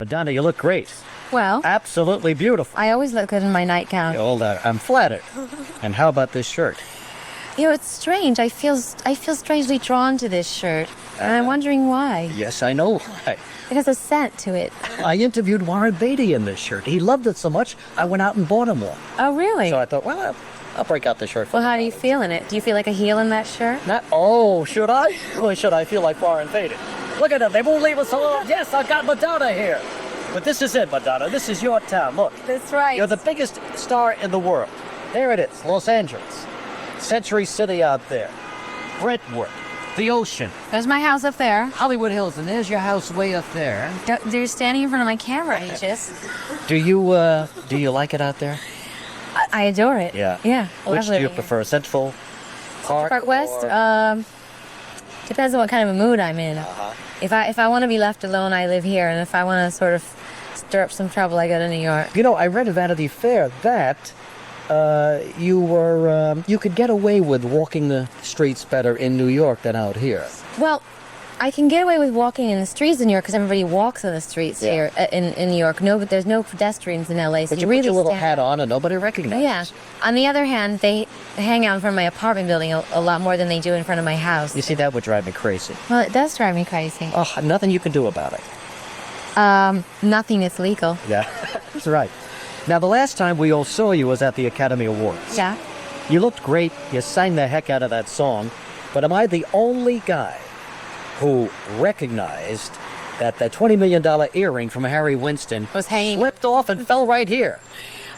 Madonna, you look great. Well, Absolutely beautiful. I always look good in my nightgown. Hold on. I'm flattered. And how about this shirt? You know, it's strange. I feel strangely drawn to this shirt, and I'm wondering why. Yes, I know why. It has a scent to it. I interviewed 𝘠𝘠𝘠𝘠𝘠 in this shirt. He loved it so much, I went out and bought him one. Oh, really? So I thought, well, I'll break out the shirt. Well, how do you feel in it? Do you feel like a heel in that shirt? Should I? Boy, should I feel like 𝘠𝘠𝘠𝘠𝘠. Look at them. They won't leave us alone. Yes, I got Madonna here. But this is it, Madonna. This is your town. Look. That's right. You're the biggest star in the world. There it is, Los Angeles. Century City out there. Brentwood. The ocean. There's my house up there. Hollywood Hills, and there's your house way up there. You're standing in front of my camera, Regis. Do you like it out there? I adore it. Yeah. Yeah. Which do you prefer, Central Park West? or- Depends on what kind of a mood I'm in. Uh-huh. If I want to be left alone, I live here, and if I want to sort of stir up some trouble, I go to New York. You know, I read in Vanity Fair that you could get away with walking the streets better in New York than out here. Well, I can get away with walking in the streets in New York because everybody walks on the streets Yeah. here in New York. No, but there's no pedestrians in LA, so But you really put your little stand hat out. on and nobody recognizes. Yeah. On the other hand, they hang out in front of my apartment building a lot more than they do in front of my house. You see, that would drive me crazy. Well, it does drive me crazy. Oh, nothing you can do about it. Nothing is legal. Yeah, that's right. Now, the last time we all saw you was at the Academy Awards. Yeah. You looked great. You sang the heck out of that song. But am I the only guy who recognized that the $20 million earring from Harry Winston Was hanging. slipped off and fell right here?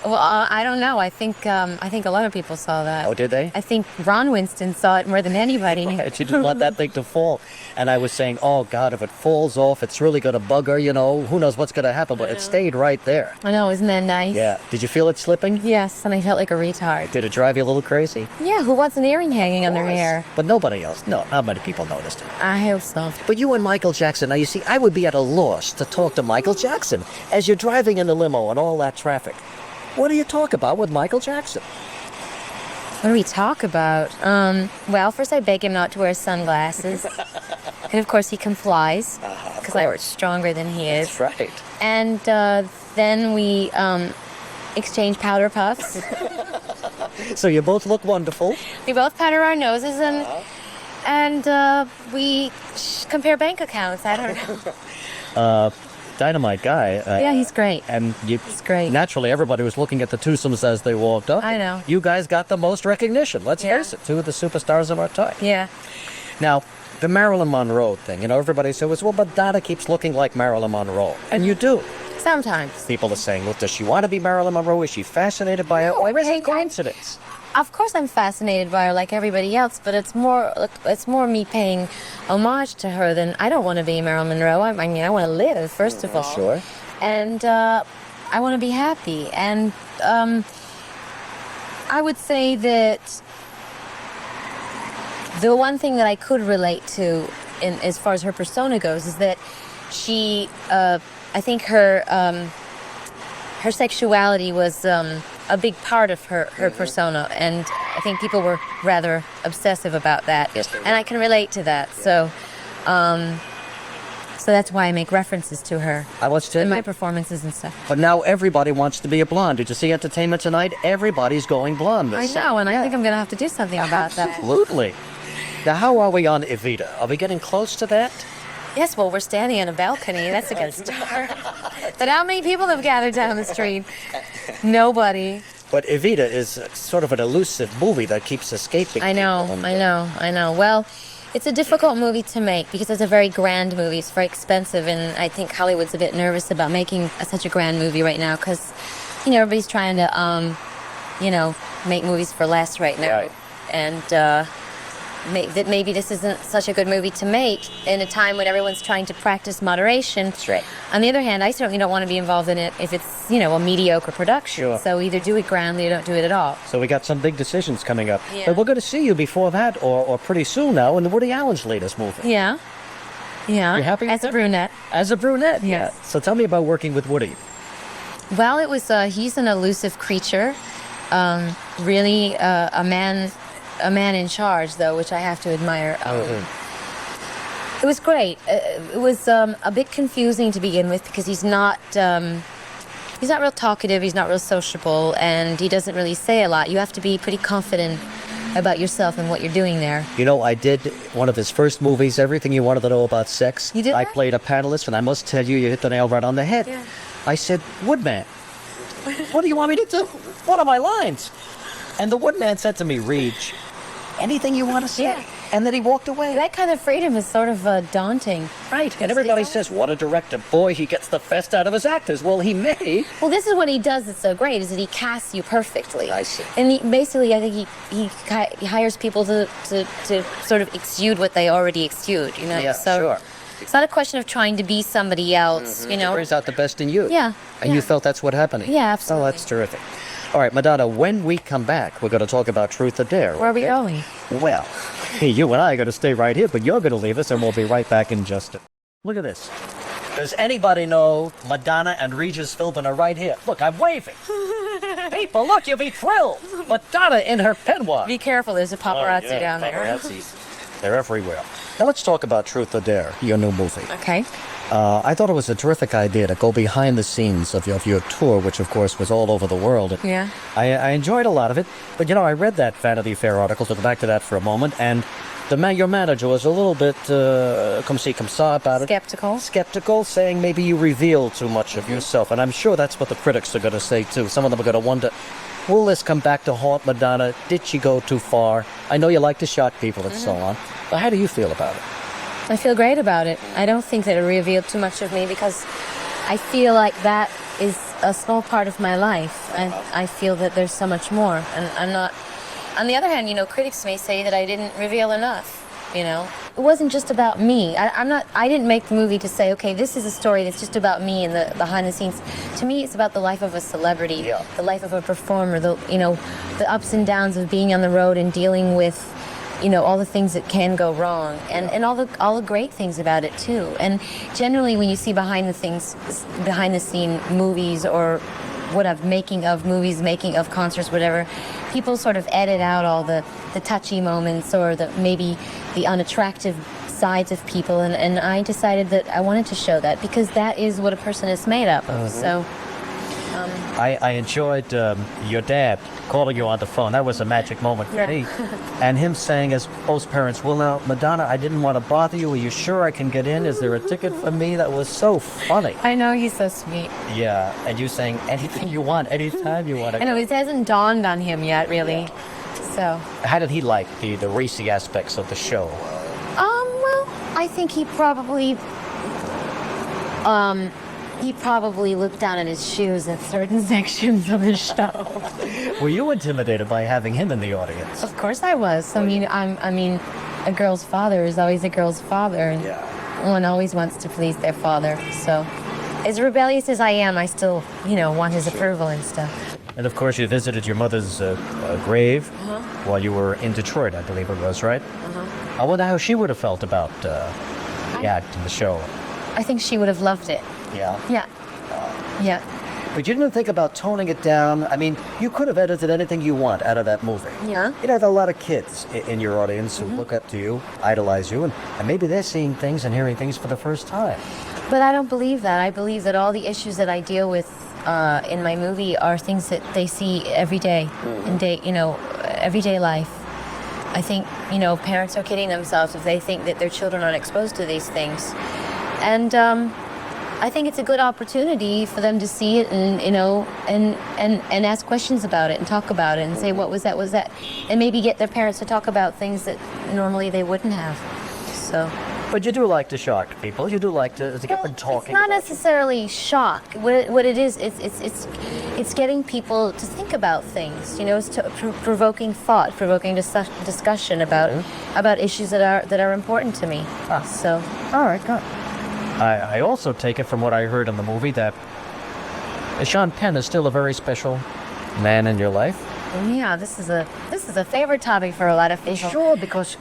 Well, I don't know. I think a lot of people saw that. Oh, did they? I think Ron Winston saw it more than anybody. Right, she didn't want that thing to fall. And I was saying, oh, God, if it falls off, it's really going to bug her, you know. Who knows what's going to happen, but it stayed right there. I know, isn't that nice? Yeah. Did you feel it slipping? Yes, and I felt like a retard. Did it drive you a little crazy? Yeah, who wants an earring hanging on their hair? But nobody else. No, not many people noticed it. I hope so. But you and Michael Jackson, now you see, I would be at a loss to talk to Michael Jackson as you're driving in the limo and all that traffic. What do you talk about with Michael Jackson? What do we talk about? Well, first I beg him not to wear sunglasses. And of course he complies, because I work stronger than he is. That's right. And then we exchange powder puffs. So you both look wonderful. We both powder our noses and we compare bank accounts. I don't know. Dynamite guy. Yeah, he's great. And He's great. Naturally, everybody was looking at the twosomes as they walked up. I know. You guys got the most recognition. Let's Yeah. face it, two of the superstars of our time. Yeah. Now, the Marilyn Monroe thing, you know, everybody says, well, Madonna keeps looking like Marilyn Monroe. And you do. Sometimes. People are saying, well, does she want to be Marilyn Monroe? Is she fascinated by her? Or is it coincidence? Of course I'm fascinated by her like everybody else, but it's more me paying homage to her than I don't want to be Marilyn Monroe. I mean, I want to live, first of all. Sure. And I want to be happy. And I would say that the one thing that I could relate to as far as her persona goes is that she, I think her sexuality was a big part of her persona, and I think people were rather obsessive about that. Yes, they were. And I can relate to that. So that's why I make references to her I was in telling my you. performances and stuff. But now everybody wants to be a blonde. Did you see Entertainment Tonight? Everybody's going blonde. I know, and I think I'm going to have to do something about that. Absolutely. Now, how are we on 𝘠𝘠𝘠𝘠? Are we getting close to that? Yes, well, we're standing on a balcony. That's a good start. But how many people have gathered down the street? Nobody. But 𝘠𝘠𝘠𝘠 is sort of an elusive movie that keeps escaping. I know. Well, it's a difficult movie to make because it's a very grand movie. It's very expensive, and I think Hollywood's a bit nervous about making such a grand movie right now because, you know, everybody's trying to, make movies for less right now. Right. And that maybe this isn't such a good movie to make in a time when everyone's trying to practice moderation. That's right. On the other hand, I certainly don't want to be involved in it if it's, a mediocre production. Sure. So either do it grandly or don't do it at all. So we got some big decisions coming up. Yeah. But we're going to see you before that, or pretty soon now, in the Woody Allen's latest movie. Yeah. Yeah. You happy with As a that? brunette. As a brunette? Yes. Yeah. So tell me about working with Woody. Well, it was, he's an elusive creature. Really a man in charge, though, which I have to admire. It was great. It was a bit confusing to begin with because he's not real talkative, he's not real sociable, and he doesn't really say a lot. You have to be pretty confident about yourself and what you're doing there. You know, I did one of his first movies, Everything You Wanted to Know About Sex. You did I that? played a panelist, and I must tell you, you hit the nail right on the head. Yeah. I said, Woodman, what do you want me to do? What are my lines? And the Woodman said to me, Reg, anything you want to say. Yeah. And then he walked away. That kind of freedom is sort of daunting. Right. And everybody says, what a director. Boy, he gets the best out of his actors. Well, he may. Well, this is what he does that's so great, is that he casts you perfectly. I see. And basically, I think he hires people to sort of exude what they already exude, you know? Yeah, so sure. It's not a question of trying to be somebody else, you It know? brings out the best in you. Yeah. And yeah. you felt that's what happened. Yeah, absolutely. Oh, that's terrific. All right, Madonna, when we come back, we're going to talk about Truth or Dare. Where are we going? Well, hey, you and I are going to stay right here, but you're going to leave us, and we'll be right back in just a... Look at this. Does anybody know Madonna and Regis Philbin are right here? Look, I'm waving. People, look, you'll be thrilled. Madonna in her peignoir. Be careful, there's a paparazzi down there. Paparazzis. They're everywhere. Now let's talk about Truth or Dare, your new movie. Okay. I thought it was a terrific idea to go behind the scenes of your tour, which of course was all over the world. Yeah. I enjoyed a lot of it, but you know, I read that Vanity Fair article, to go back to that for a moment, and your manager was a little bit comme-ci, comme-ça about it. Skeptical, saying maybe you reveal too much of yourself, and I'm sure that's what the critics are going to say too. Some of them are going to wonder, will this come back to haunt Madonna? Did she go too far? I know you like to shock people and so on, but how do you feel about it? I feel great about it. I don't think that it revealed too much of me because I feel like that is a small part of my life, and I feel that there's so much more. And I'm not... On the other hand, you know, critics may say that I didn't reveal enough, you know. It wasn't just about me. I didn't make the movie to say, okay, this is a story that's just about me and the behind the scenes. To me, it's about the life of a celebrity, the life of a performer, the ups and downs of being on the road and dealing with, you know, all the things that can go wrong, and all the great things about it too. And generally, when you see behind the scene movies or making of movies, making of concerts, whatever, people sort of edit out all the touchy moments or maybe the unattractive sides of people, and I decided that I wanted to show that because that is what a person is made up of. So I enjoyed your dad calling you on the phone. That was a magic moment for me. And him saying, as most parents will now, Madonna, I didn't want to bother you. Are you sure I can get in? Is there a ticket for me? That was so funny. I know, he's so sweet. Yeah, and you saying anything you want, anytime you want. I know, it hasn't dawned on him yet, really. Yeah. So. How did he like the racy aspects of the show? Well, I think he probably looked down at his shoes at certain sections of the show. Were you intimidated by having him in the audience? Of course I was. I mean, a girl's father is always a girl's father, and one always wants to please their father. So, as rebellious as I am, I still, want his approval and stuff. And of course, you visited your mother's grave while you were in Detroit, I believe it was, right? I wonder how she would have felt about the act and the show. I think she would have loved it. Yeah? Yeah. Yeah. But you didn't think about toning it down? I mean, you could have edited anything you want out of that movie. Yeah. You know, there are a lot of kids in your audience who look up to you, idolize you, and maybe they're seeing things and hearing things for the first time. But I don't believe that. I believe that all the issues that I deal with in my movie are things that they see every day, in everyday life. I think, parents are kidding themselves if they think that their children aren't exposed to these things. And I think it's a good opportunity for them to see it and ask questions about it and talk about it and say, what was that? And maybe get their parents to talk about things that normally they wouldn't have. So. But you do like to shock people. You do like to get them talking. It's not necessarily shock. What it is, it's getting people to think about things. It's provoking thought, provoking discussion about issues that are important to me. So. All right, good. I also take it from what I heard in the movie that Sean Penn is still a very special man in your life. Yeah, this is a favorite topic for a lot of people. Sure, because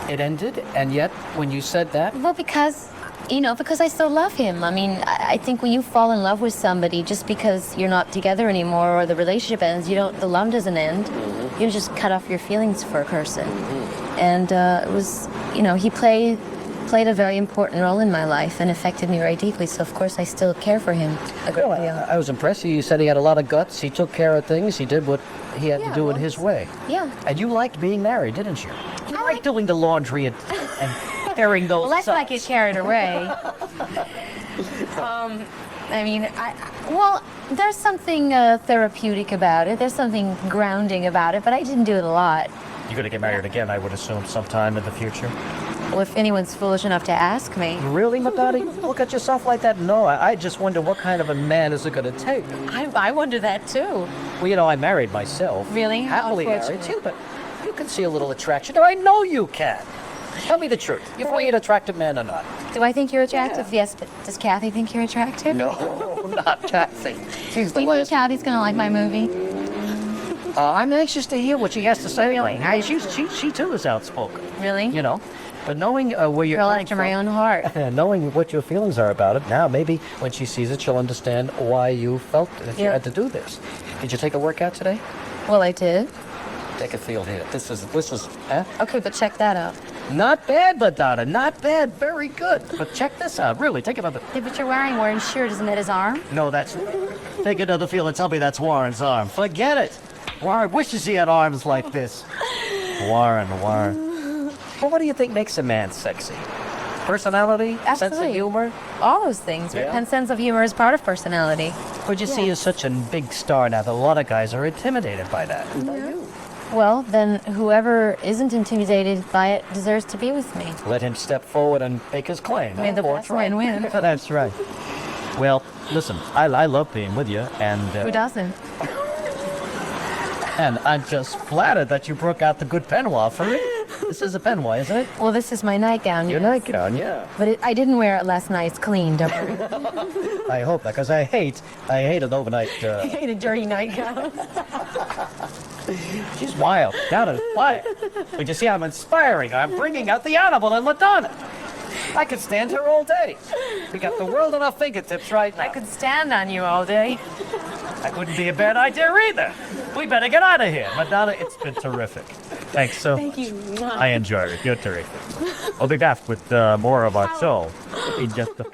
it ended, and yet when you said that, well, because I still love him. I mean, I think when you fall in love with somebody, just because you're not together anymore or the relationship ends, the love doesn't end. You just cut off your feelings for a person. And it was, he played played a very important role in my life and affected me very deeply. So of course I still care for him a great deal. I was impressed. You said he had a lot of guts. He took care of things. He did what he had to do in his way. Yeah. And you liked being married, didn't you? You liked doing the laundry and carrying those. Well, let's socks. not get carried away. I mean, well, there's something therapeutic about it. There's something grounding about it, but I didn't do it a lot. You're going to get married again, I would assume, sometime in the future. Well, if anyone's foolish enough to ask me. Really, Madonna? You look at yourself like that? No, I just wonder what kind of a man is it going to take? I wonder that too. Well, you know, I married myself. Really? Happily married Unfortunate. too, but you can see a little attraction. I know you can. Tell me the truth. You find an attractive man or not? Do I think you're attractive? Yes, but does Kathy think you're attractive? No, not Kathy. She's Do you think Kathy's gonna like my movie? I'm anxious to hear what she has to say. She too is outspoken. Really? You know, but knowing where you're Girl coming after my own heart. knowing what your feelings are about it, now maybe when she sees it, she'll understand why you felt that you had to do this. Did you take a workout today? Well, I did. Take a feel here. This is, Okay, but check that out. Not bad, Madonna. Not bad. Very good. But check this out. Really, take another. Yeah, but you're wearing Warren's shirt. Isn't that his arm? No, that's. Take another feel and tell me that's Warren's arm. Forget it. Warren wishes he had arms like this. Warren. Well, what do you think makes a man sexy? Personality? Sense of Absolutely. humor? All those things. Yeah. And sense of humor is part of personality. Would you see you're such a big star now that a lot of guys are intimidated by that? Well, then whoever isn't intimidated by it deserves to be with me. Let him step forward and make his claim. May the best man win. That's right. Well, listen, I love being with you, and Who doesn't? and I'm just flattered that you broke out the good peignoir for me. This is a peignoir, isn't it? Well, this is my nightgown. Your nightgown, yeah. But I didn't wear it last night. It's clean, don't worry. I hope that, because I hate an overnight. I hate a dirty nightgown. She's wild. Down is wild. But you see, I'm inspiring. I'm bringing out the animal in Madonna. I could stand here all day. We got the world on our fingertips right now. I could stand on you all day. That wouldn't be a bad idea either. We better get out of here. Madonna, it's been terrific. Thanks so Thank you. I enjoyed it. You're terrific. We'll be back with more of our show in just a